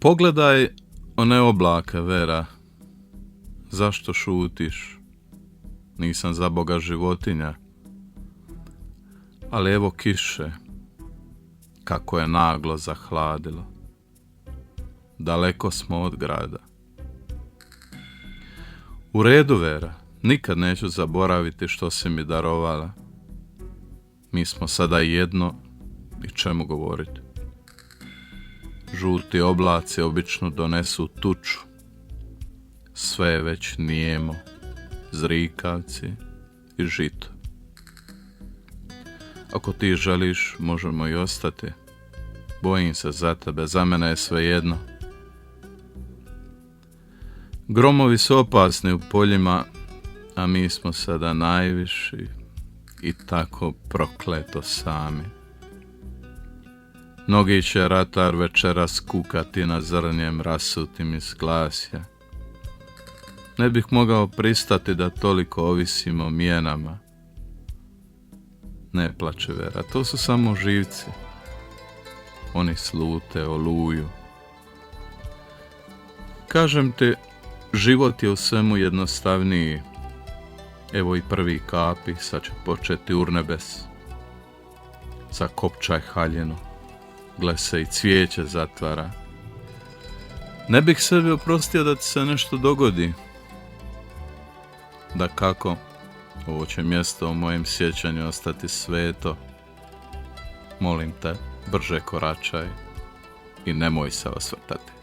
Pogledaj one oblake, Vera. Zašto šutiš? Nisam za Boga životinja. Ali evo kiše, kako je naglo zahladilo. Daleko smo od grada. U redu, Vera, nikad neću zaboraviti što si mi darovala. Mi smo sada jedno i čemu govoriti. Žuti oblaci obično donesu tuču. Sve je već nijemo, zrikavci i žito. Ako ti želiš, možemo i ostati. Bojim se za tebe, za mene je svejedno. Gromovi su opasni u poljima, a mi smo sada najviši i tako prokleto sami. Mnogi će ratar večeras kukati na zrnjem rasutim iz glasja. Ne bih mogao pristati da toliko ovisimo o mijenama. Ne plače, Vera, to su samo živci. Oni slute, oluju. Kažem ti, život je u svemu jednostavniji. Evo i prvi kapi, sad će početi urnebes. Zakopčaj haljinu. Gle se i cvijeće zatvara. Ne bih sebi oprostio da ti se nešto dogodi. Dakako, ovo će mjesto u mojem sjećanju ostati sveto. Molim te, brže koračaj i nemoj se osvrtati.